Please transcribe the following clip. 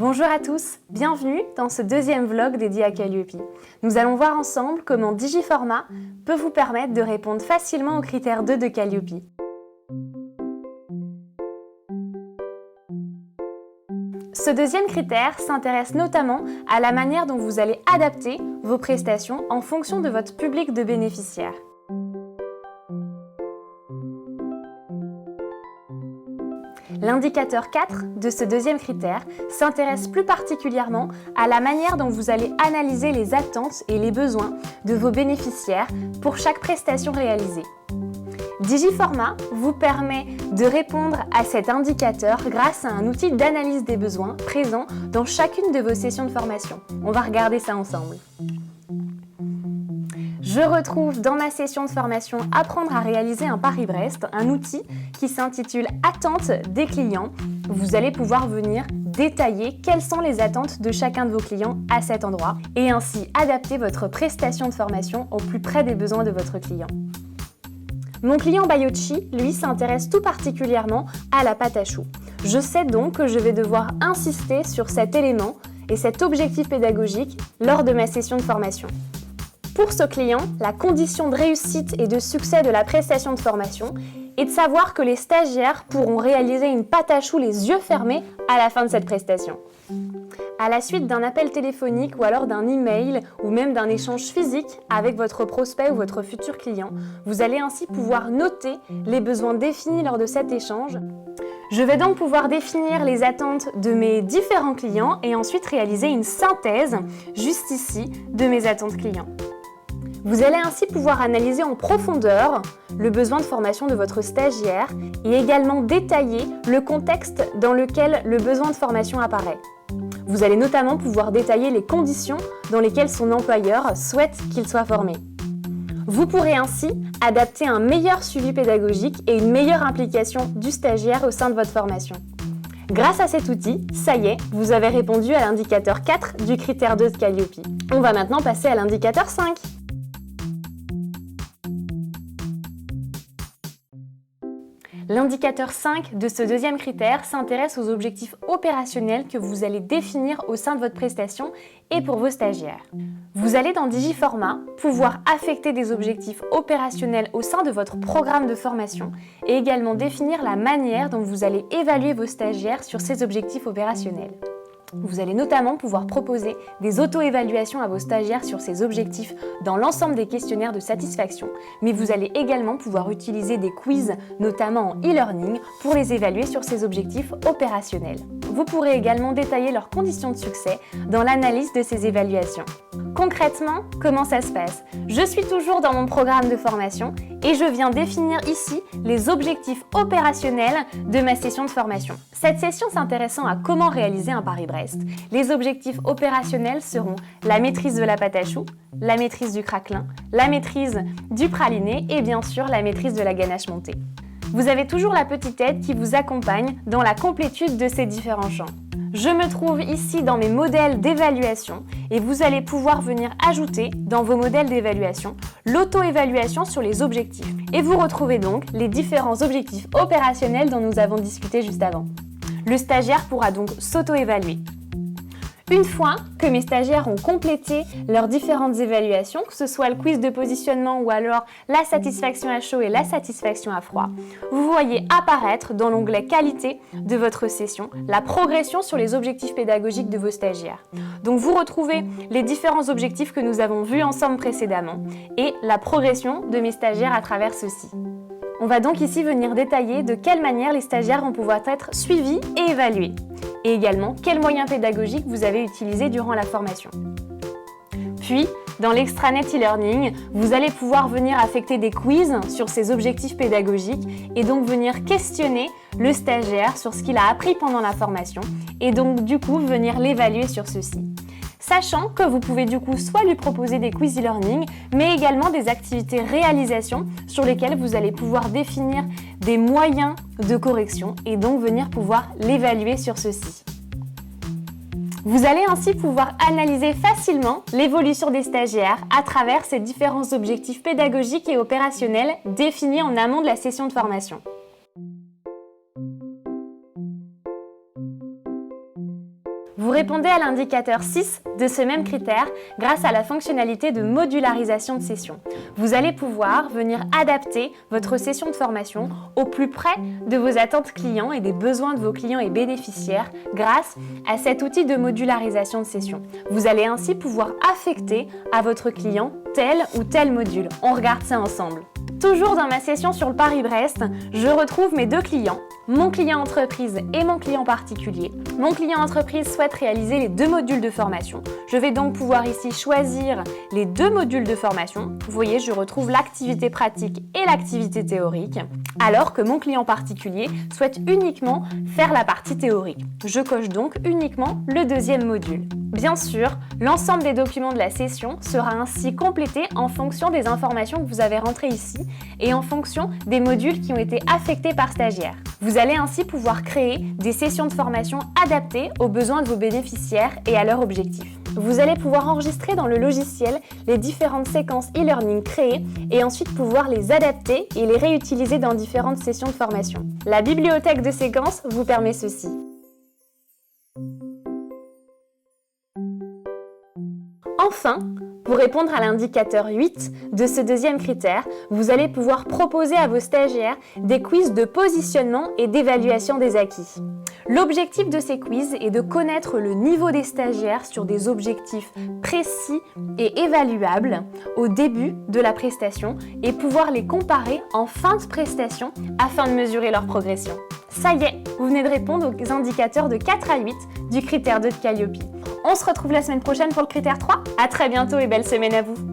Bonjour à tous, bienvenue dans ce deuxième vlog dédié à Calliope. Nous allons voir ensemble comment Digiformat peut vous permettre de répondre facilement au critère 2 de Calliope. Ce deuxième critère s'intéresse notamment à la manière dont vous allez adapter vos prestations en fonction de votre public de bénéficiaires. L'indicateur 4 de ce deuxième critère s'intéresse plus particulièrement à la manière dont vous allez analyser les attentes et les besoins de vos bénéficiaires pour chaque prestation réalisée. Digiformat vous permet de répondre à cet indicateur grâce à un outil d'analyse des besoins présent dans chacune de vos sessions de formation. On va regarder ça ensemble. Je retrouve dans ma session de formation Apprendre à réaliser un Paris-Brest un outil qui s'intitule Attentes des clients. Vous allez pouvoir venir détailler quelles sont les attentes de chacun de vos clients à cet endroit et ainsi adapter votre prestation de formation au plus près des besoins de votre client. Mon client Bayocchi, lui, s'intéresse tout particulièrement à la pâte à choux. Je sais donc que je vais devoir insister sur cet élément et cet objectif pédagogique lors de ma session de formation. Pour ce client, la condition de réussite et de succès de la prestation de formation est de savoir que les stagiaires pourront réaliser une pâte à choux les yeux fermés à la fin de cette prestation. À la suite d'un appel téléphonique ou alors d'un email ou même d'un échange physique avec votre prospect ou votre futur client, vous allez ainsi pouvoir noter les besoins définis lors de cet échange. Je vais donc pouvoir définir les attentes de mes différents clients et ensuite réaliser une synthèse, juste ici, de mes attentes clients. Vous allez ainsi pouvoir analyser en profondeur le besoin de formation de votre stagiaire et également détailler le contexte dans lequel le besoin de formation apparaît. Vous allez notamment pouvoir détailler les conditions dans lesquelles son employeur souhaite qu'il soit formé. Vous pourrez ainsi adapter un meilleur suivi pédagogique et une meilleure implication du stagiaire au sein de votre formation. Grâce à cet outil, ça y est, vous avez répondu à l'indicateur 4 du critère 2 de Calliope. On va maintenant passer à l'indicateur 5. L'indicateur 5 de ce deuxième critère s'intéresse aux objectifs opérationnels que vous allez définir au sein de votre prestation et pour vos stagiaires. Vous allez dans Digiformat pouvoir affecter des objectifs opérationnels au sein de votre programme de formation et également définir la manière dont vous allez évaluer vos stagiaires sur ces objectifs opérationnels. Vous allez notamment pouvoir proposer des auto-évaluations à vos stagiaires sur ces objectifs dans l'ensemble des questionnaires de satisfaction, mais vous allez également pouvoir utiliser des quiz, notamment en e-learning, pour les évaluer sur ces objectifs opérationnels. Vous pourrez également détailler leurs conditions de succès dans l'analyse de ces évaluations. Concrètement, comment ça se passe? Je suis toujours dans mon programme de formation et je viens définir ici les objectifs opérationnels de ma session de formation. Cette session s'intéressant à comment réaliser un Paris-Brest. Les objectifs opérationnels seront la maîtrise de la pâte à choux, la maîtrise du craquelin, la maîtrise du praliné et bien sûr la maîtrise de la ganache montée. Vous avez toujours la petite aide qui vous accompagne dans la complétude de ces différents champs. Je me trouve ici dans mes modèles d'évaluation et vous allez pouvoir venir ajouter dans vos modèles d'évaluation l'auto-évaluation sur les objectifs. Et vous retrouvez donc les différents objectifs opérationnels dont nous avons discuté juste avant. Le stagiaire pourra donc s'auto-évaluer. Une fois que mes stagiaires ont complété leurs différentes évaluations, que ce soit le quiz de positionnement ou alors la satisfaction à chaud et la satisfaction à froid, vous voyez apparaître dans l'onglet Qualité de votre session la progression sur les objectifs pédagogiques de vos stagiaires. Donc vous retrouvez les différents objectifs que nous avons vus ensemble précédemment et la progression de mes stagiaires à travers ceux-ci. On va donc ici venir détailler de quelle manière les stagiaires vont pouvoir être suivis et évalués. Et également, quels moyens pédagogiques vous avez utilisés durant la formation. Puis, dans l'extranet e-learning, vous allez pouvoir venir affecter des quiz sur ces objectifs pédagogiques et donc venir questionner le stagiaire sur ce qu'il a appris pendant la formation et donc du coup venir l'évaluer sur ceci. Sachant que vous pouvez du coup soit lui proposer des quiz e-learning, mais également des activités réalisation sur lesquelles vous allez pouvoir définir des moyens de correction et donc venir pouvoir l'évaluer sur ceci. Vous allez ainsi pouvoir analyser facilement l'évolution des stagiaires à travers ces différents objectifs pédagogiques et opérationnels définis en amont de la session de formation. Vous Vous répondez à l'indicateur 6 de ce même critère grâce à la fonctionnalité de modularisation de session. Vous allez pouvoir venir adapter votre session de formation au plus près de vos attentes clients et des besoins de vos clients et bénéficiaires grâce à cet outil de modularisation de session. Vous allez ainsi pouvoir affecter à votre client tel ou tel module. On regarde ça ensemble. Toujours dans ma session sur le Paris-Brest, je retrouve mes deux clients, mon client entreprise et mon client particulier. Mon client entreprise souhaite réaliser les deux modules de formation. Je vais donc pouvoir ici choisir les deux modules de formation. Vous voyez, je retrouve l'activité pratique et l'activité théorique, alors que mon client particulier souhaite uniquement faire la partie théorique. Je coche donc uniquement le deuxième module. Bien sûr, l'ensemble des documents de la session sera ainsi complété en fonction des informations que vous avez rentrées ici et en fonction des modules qui ont été affectés par stagiaire. Vous allez ainsi pouvoir créer des sessions de formation adaptées aux besoins de vos bénéficiaires et à leurs objectifs. Vous allez pouvoir enregistrer dans le logiciel les différentes séquences e-learning créées et ensuite pouvoir les adapter et les réutiliser dans différentes sessions de formation. La bibliothèque de séquences vous permet ceci. Enfin, pour répondre à l'indicateur 8 de ce deuxième critère, vous allez pouvoir proposer à vos stagiaires des quiz de positionnement et d'évaluation des acquis. L'objectif de ces quiz est de connaître le niveau des stagiaires sur des objectifs précis et évaluables au début de la prestation et pouvoir les comparer en fin de prestation afin de mesurer leur progression. Ça y est, vous venez de répondre aux indicateurs de 4 à 8 du critère 2 de Calliope. On se retrouve la semaine prochaine pour le critère 3. À très bientôt et belle semaine à vous.